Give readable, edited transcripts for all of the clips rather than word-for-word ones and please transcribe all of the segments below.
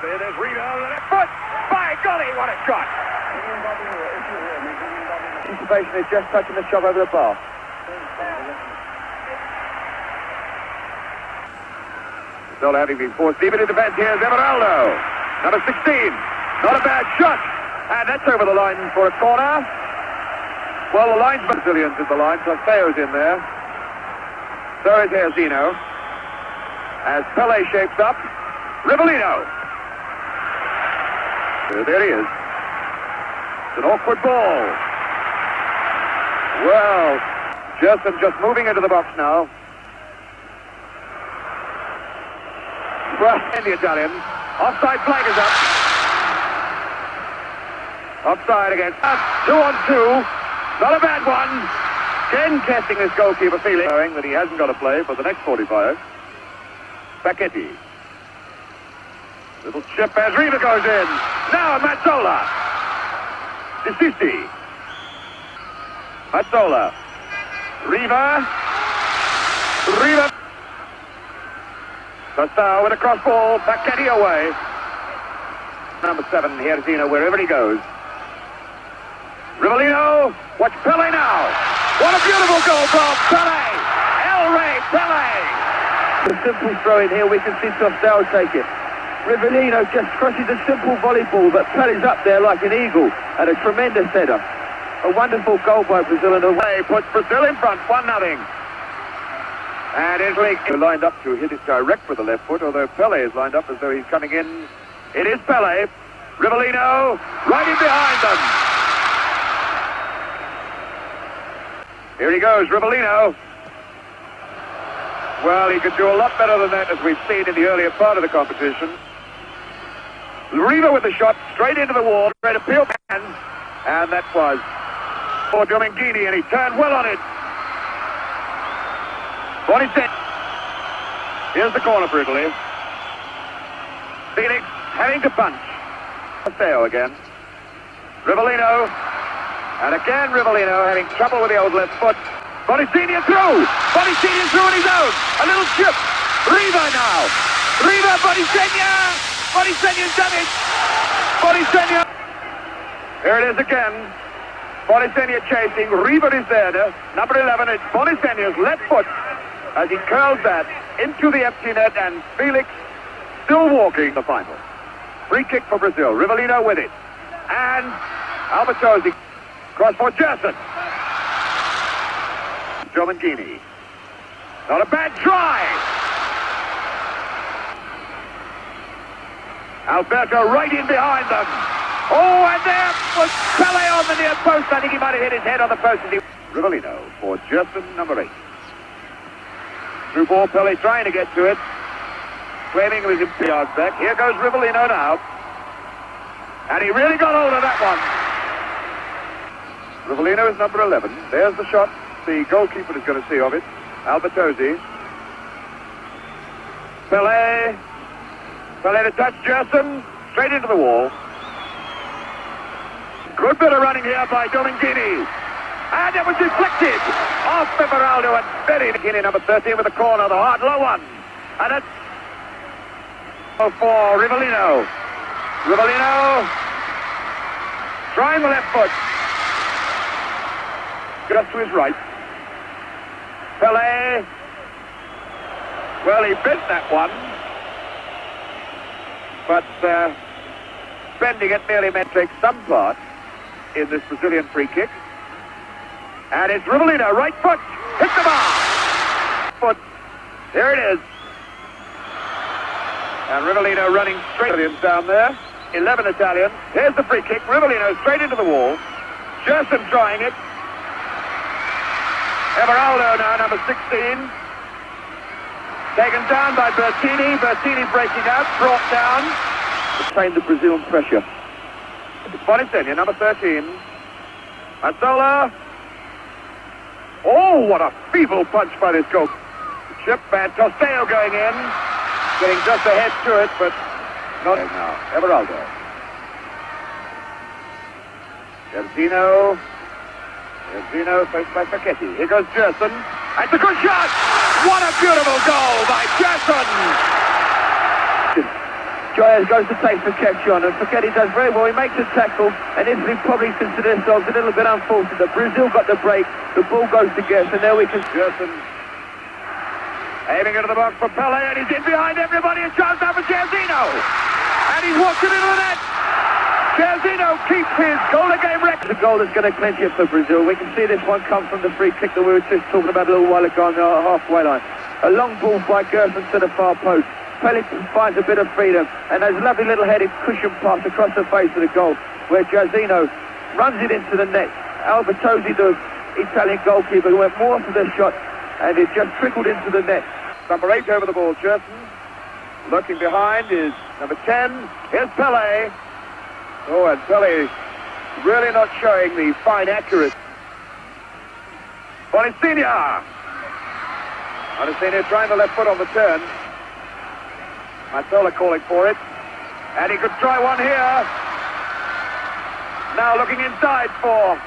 There's rebound on the left foot. By golly, what a shot! Anticipation is just touching the shot over the bar. Still having been forced deep into defense. Here's Everaldo, number 16. Not a bad shot. And that's over the line for a corner. Well, the line's Brazilians in the line, plus Theo's in there. So is Herzino. As Pelé shapes up, Rivellino. There he is. It's an awkward ball. Well, Gerson just moving into the box now. And the Italians. Offside flag is up. Offside again. 2-on-2. Not a bad one. Again testing his goalkeeper feeling, knowing that he hasn't got to play for the next 45. Paquetti. Little chip as Reviva goes in. Now Mazzola. Disisti. Mazzola. Riva. Sastao with a cross ball. Paquetti away. Number 7, Herzino, wherever he goes. Rivellino. Watch Pelé now. What a beautiful goal from Pelé. El Rey Pelé. A simple throw in here. We can see Sastao take it. Rivellino just crosses a simple volleyball, but Pelé's up there like an eagle, and a tremendous header. A wonderful goal by Brazil, and away puts Brazil in front, 1-0. And Italy lined up to hit it direct with the left foot, although Pelé is lined up as though he's coming in. It is Pelé. Rivellino right in behind them. Here he goes, Rivellino. Well, he could do a lot better than that, as we've seen in the earlier part of the competition. Riva with the shot straight into the wall, straight appeal hands, and that was for Dominguini, and he turned well on it. Here's the corner for Italy. Phoenix having to punch. Fail again. Rivellino, and again Rivellino having trouble with the old left foot. Bonicini through! Bonicini through on his own! A little chip! Riva now! Riva, Bonicini! Bonicini's done it! Bonicini! Here it is again. Bonicini chasing. Riva is there. Number 11, it's Bonicini's left foot as he curls that into the empty net, and Felix still walking the final. Free kick for Brazil. Rivellino with it. And Albertosi. Cross for Gerson. Dominguini. Not a bad try. Alberto right in behind them. Oh, and there was Pelé on the near post. I think he might have hit his head on the post. Rivellino for Gerson, number 8. Through ball, Pelé trying to get to it. Claiming it was in yards back. Here goes Rivellino now. And he really got hold of that one. Rivellino is number 11. There's the shot. The goalkeeper is going to see of it. Albertosi. Pelé. Pelé to touch Gerson. Straight into the wall. Good bit of running here by Dominguini. And it was deflected off Everaldo and buried in number 13 with the corner, the hard low one. And it's for Rivellino. Rivellino trying the left foot. Just to his right. Pelé. Well, he bent that one. But bending it merely meant to take some part in this Brazilian free kick. And it's Rivellino, right foot, hit the bar. Foot, there it is. And Rivellino running straight down there. 11 Italians. Here's the free kick. Rivellino straight into the wall. Gerson trying it. Everaldo now, number 16. Taken down by Bertini. Bertini breaking out, brought down. Train the Brazilian pressure. It's Bonicini, number 13. Mazzola. Oh, what a feeble punch by this goal. Chip and Tosteo going in. Getting just ahead to it, but not now. Everaldo. Herzino. Herzino faced by Paquetti. Here goes Gerson. It's a good shot! What a beautiful goal by Gerson! Joyas goes to take Facchetti on, and Facchetti does very well. He makes a tackle, and Italy probably consider themselves a little bit unfortunate. Brazil got the break, the ball goes to Gerson, there we can... Gerson aiming into the box for Pelé, and he's in behind everybody, and chance now for Jairzinho, and he's walked it into the net. Jairzinho keeps his goal-a-game record. The goal that's going to clinch it for Brazil. We can see this one come from the free kick that we were just talking about a little while ago on the halfway line. A long ball by Gerson to the far post. Pelé finds a bit of freedom, and there's a lovely little headed cushion pass across the face of the goal, where Jairzinho runs it into the net. Albertosi, the Italian goalkeeper, went more for the shot, and it just trickled into the net. Number 8 over the ball, Gerson. Looking behind is number 10. Here's Pelé. Oh, and Pelé really not showing the fine accuracy. Bonicina trying the left foot on the turn. Mazzola calling for it. And he could try one here. Now looking inside for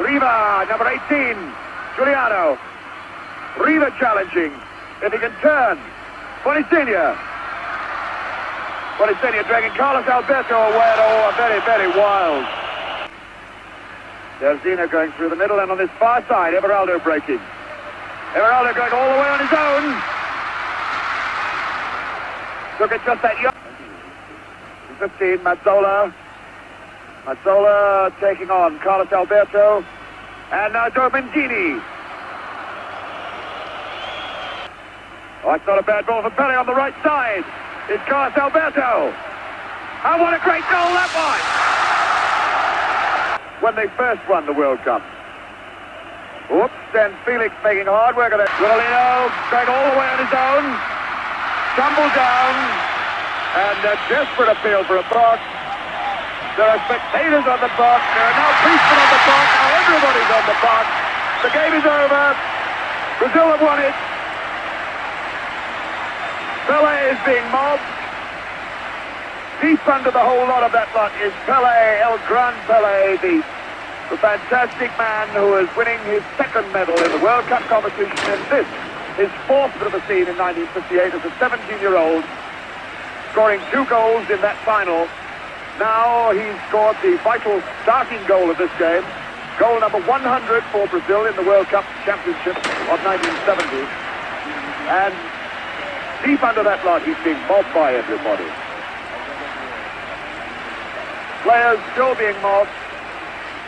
Riva, number 18. Giuliano. Riva challenging. If he can turn. Bonicina dragging Carlos Alberto away. Oh, very, very wild. Jairzinho going through the middle, and on this far side, Everaldo breaking. Everaldo going all the way on his own. Took it just that young. 15, Mazzola. Mazzola taking on Carlos Alberto. And now Domengini. Oh, it's not a bad ball for Pelé on the right side. It's Carlos Alberto. And what a great goal that was! When they first won the World Cup. Oops, and Felix making hard work of it. Rivellino going all the way on his own. Tumble down. And a desperate appeal for a box. There are spectators on the box. There are now policemen on the box. Now everybody's on the box. The game is over. Brazil have won it. Pelé is being mobbed. Deep under the whole lot of that lot is Pelé, El Gran Pelé, the fantastic man who is winning his second medal in the World Cup competition, and this, his fourth that was seen in 1958 as a 17-year-old, scoring 2 goals in that final. Now he's scored the vital starting goal of this game, goal number 100 for Brazil in the World Cup Championship of 1970, and deep under that lot, he's being mobbed by everybody. Players still being mobbed,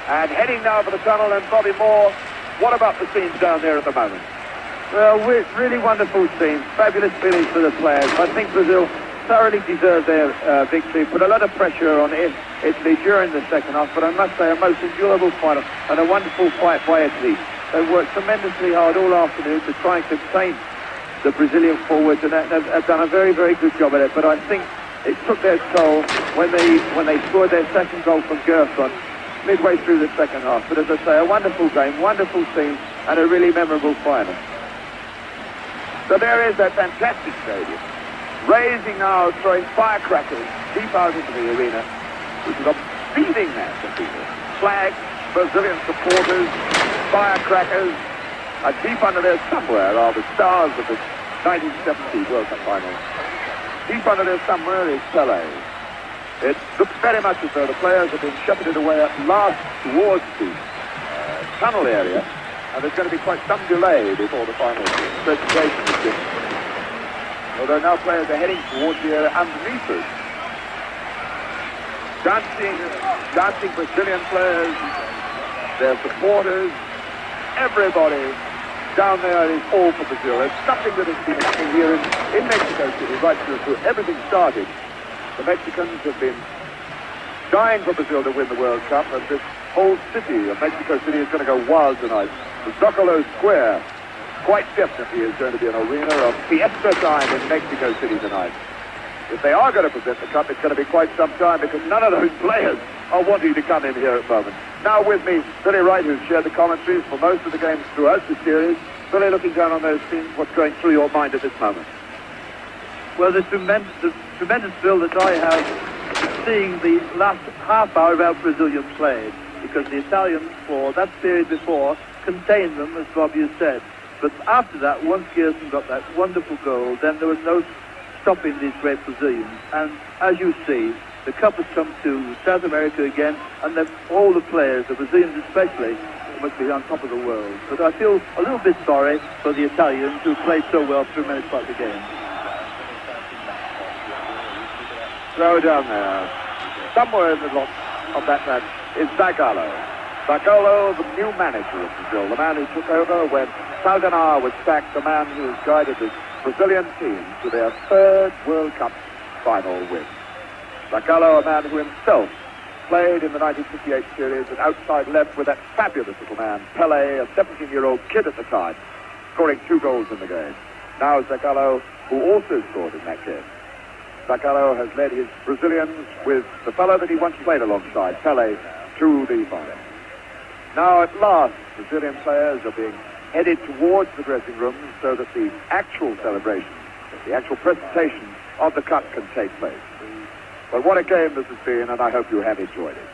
and heading now for the tunnel, and Bobby Moore, what about the scenes down there at the moment? Well, really wonderful scenes, fabulous feelings for the players. I think Brazil thoroughly deserved their victory, put a lot of pressure on Italy during the second half, but I must say a most enjoyable final and a wonderful fight by Italy. They worked tremendously hard all afternoon to try and contain the Brazilian forwards, and have done a very, very good job at it. But I think it took their toll when they scored their second goal from Gerson midway through the second half. But as I say, a wonderful game, wonderful scene, and a really memorable final. So there is that fantastic stadium, raising now, throwing firecrackers deep out into the arena, which is a beating mass of people. Flags, Brazilian supporters, firecrackers. Deep under there somewhere are the stars of the 1970 World Cup final. Deep under there somewhere is Pelé. It looks very much as though the players have been shepherded away at last towards the tunnel area, and there's going to be quite some delay before the final presentation begins. Although now players are heading towards the area underneath us. Dancing Brazilian players, their supporters, everybody down there is all for Brazil. It's something that has been happening here in Mexico City right through everything started. The Mexicans have been dying for Brazil to win the World Cup, and this whole city of Mexico City is going to go wild tonight. The Zocalo Square quite definitely is going to be an arena of fiesta time in Mexico City tonight. If they are going to present the cup, it's going to be quite some time, because none of those players are wanting to come in here at the moment. Now with me, Billy Wright, who's shared the commentaries for most of the games throughout the series. Billy, looking down on those scenes, what's going through your mind at this moment? Well, the tremendous thrill that I have seeing the last half hour of our Brazilian players, because the Italians, for that period before, contained them, as Bobby has said. But after that, once Gerson got that wonderful goal, then there was no stopping these great Brazilians. And as you see, the Cup has come to South America again, and all the players, the Brazilians especially, must be on top of the world. But I feel a little bit sorry for the Italians who played so well through many parts of the game. Throw down there. Somewhere in the lot of that match is Zagallo. Zagallo, the new manager of Brazil, the man who took over when Saldanha was sacked, the man who has guided the Brazilian team to their third World Cup final win. Zagallo, a man who himself played in the 1958 series at outside left with that fabulous little man, Pelé, a 17-year-old kid at the time, scoring 2 goals in the game. Now Zagallo, who also scored in that game. Zagallo has led his Brazilians with the fellow that he once played alongside, Pelé, to the final. Now at last, Brazilian players are being headed towards the dressing room so that the actual celebration, the actual presentation of the cup can take place. But what a game this has been, and I hope you have enjoyed it.